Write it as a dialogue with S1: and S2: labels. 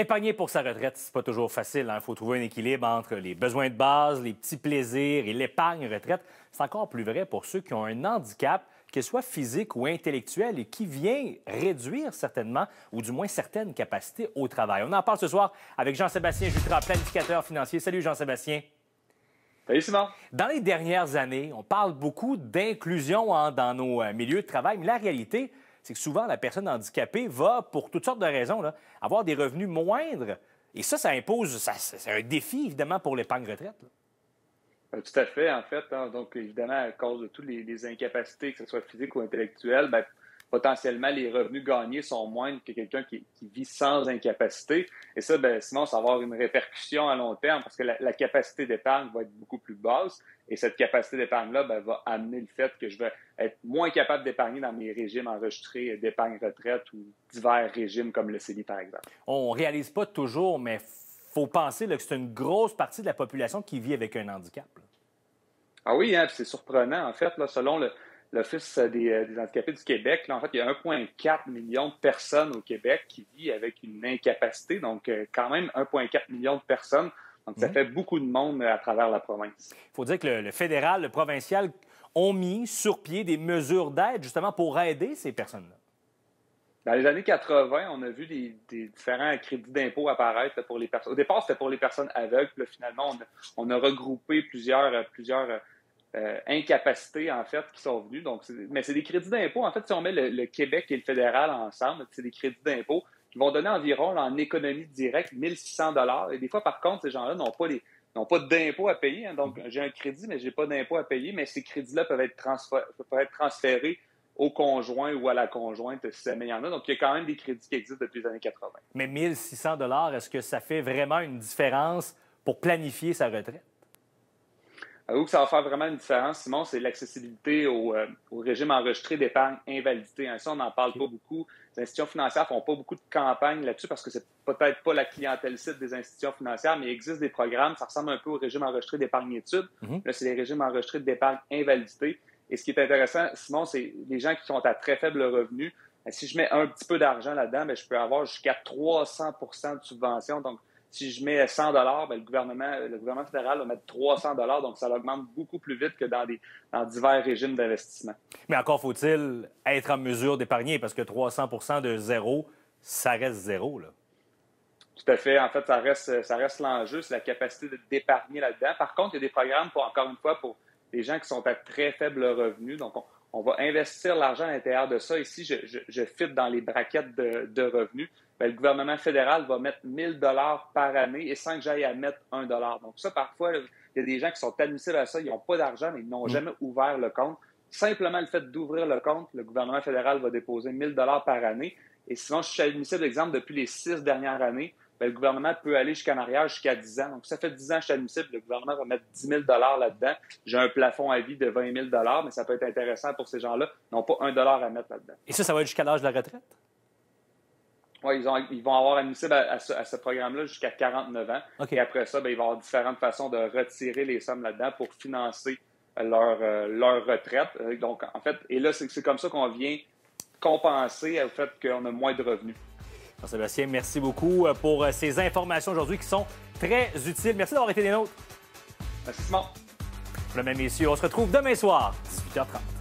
S1: Épargner pour sa retraite, c'est pas toujours facile. Il faut trouver un équilibre entre les besoins de base, les petits plaisirs et l'épargne retraite. C'est encore plus vrai pour ceux qui ont un handicap, qu'il soit physique ou intellectuel, et qui vient réduire certainement, ou du moins certaines capacités au travail. On en parle ce soir avec Jean-Sébastien Jutras, planificateur financier. Salut Jean-Sébastien.
S2: Salut Simon.
S1: Dans les dernières années, on parle beaucoup d'inclusion dans nos milieux de travail, mais la réalité, c'est que souvent, la personne handicapée va, pour toutes sortes de raisons, là, avoir des revenus moindres. Et ça impose, c'est un défi, évidemment, pour l'épargne retraite.
S2: Tout à fait, en fait. Donc, évidemment, à cause de toutes les incapacités, que ce soit physiques ou intellectuelles, potentiellement, les revenus gagnés sont moindres que quelqu'un qui vit sans incapacité. Et ça, sinon, ça va avoir une répercussion à long terme parce que la capacité d'épargne va être beaucoup plus basse. Et cette capacité d'épargne-là va amener le fait que je vais être moins capable d'épargner dans mes régimes enregistrés d'épargne retraite ou divers régimes comme le CELI, par exemple.
S1: On ne réalise pas toujours, mais il faut penser là, que c'est une grosse partie de la population qui vit avec un handicap. Là.
S2: Ah oui, hein, c'est surprenant. En fait, là, selon l'Office des handicapés du Québec, là, en fait, il y a 1,4 million de personnes au Québec qui vivent avec une incapacité. Donc, quand même, 1,4 million de personnes. Donc, ça fait beaucoup de monde à travers la province.
S1: Il faut dire que le fédéral, le provincial ont mis sur pied des mesures d'aide justement pour aider ces personnes-là.
S2: Dans les années 80, on a vu des différents crédits d'impôt apparaître pour les personnes. Au départ, c'était pour les personnes aveugles. Puis là, finalement, on a regroupé plusieurs incapacités, en fait, qui sont venues. Donc, mais c'est des crédits d'impôt. En fait, si on met le Québec et le fédéral ensemble, c'est des crédits d'impôt qui vont donner environ, là, en économie directe, 1 600 $. Et des fois, par contre, ces gens-là n'ont pas d'impôt à payer. Hein. Donc, j'ai un crédit, mais je n'ai pas d'impôt à payer. Mais ces crédits-là peuvent être transférés au conjoint ou à la conjointe si jamais il y en a. Donc, il y a quand même des crédits qui existent depuis les années 80.
S1: Mais 1 600 $, est-ce que ça fait vraiment une différence pour planifier sa retraite?
S2: Où ça va faire vraiment une différence, Simon, c'est l'accessibilité au régime enregistré d'épargne invalidité. Hein. Ça, on n'en parle pas beaucoup. Les institutions financières ne font pas beaucoup de campagnes là-dessus parce que c'est peut-être pas la clientèle cible des institutions financières, mais il existe des programmes, ça ressemble un peu au régime enregistré d'épargne études. Là, c'est les régimes enregistrés d'épargne invalidité. Et ce qui est intéressant, Simon, c'est les gens qui sont à très faible revenu. Si je mets un petit peu d'argent là-dedans, je peux avoir jusqu'à 300 % de subvention. Donc, si je mets 100 $, le gouvernement fédéral va mettre 300 $, donc ça augmente beaucoup plus vite que dans divers régimes d'investissement.
S1: Mais encore faut-il être en mesure d'épargner, parce que 300 % de zéro, ça reste zéro, là.
S2: Tout à fait. En fait, ça reste l'enjeu, c'est la capacité d'épargner là-dedans. Par contre, il y a des programmes, encore une fois, pour les gens qui sont à très faible revenu. Donc, on va investir l'argent à l'intérieur de ça. Ici, je fit dans les braquettes de revenus. Le gouvernement fédéral va mettre 1 000 $ par année et sans que j'aille à mettre 1 $. Donc ça, parfois, il y a des gens qui sont admissibles à ça, ils n'ont pas d'argent, mais ils n'ont jamais ouvert le compte. Simplement le fait d'ouvrir le compte, le gouvernement fédéral va déposer 1 000 $ par année. Et sinon, je suis admissible, exemple, depuis les 6 dernières années, le gouvernement peut aller jusqu'en arrière, jusqu'à 10 ans. Donc, ça fait 10 ans que je suis admissible, le gouvernement va mettre 10 000 $ là-dedans. J'ai un plafond à vie de 20 000 $, mais ça peut être intéressant pour ces gens-là. Ils n'ont pas 1 $ à mettre là-dedans.
S1: Et ça va être jusqu'à l'âge de la retraite?
S2: Oui, ils vont avoir admissible à ce programme-là jusqu'à 49 ans.
S1: Okay.
S2: Et après ça, il va y avoir différentes façons de retirer les sommes là-dedans pour financer leur retraite. Donc, en fait, et là, c'est comme ça qu'on vient compenser au fait qu'on a moins de revenus.
S1: Jean-Sébastien, merci beaucoup pour ces informations aujourd'hui qui sont très utiles. Merci d'avoir été des nôtres.
S2: Merci, Simon.
S1: Mesdames et messieurs, on se retrouve demain soir, 18h30.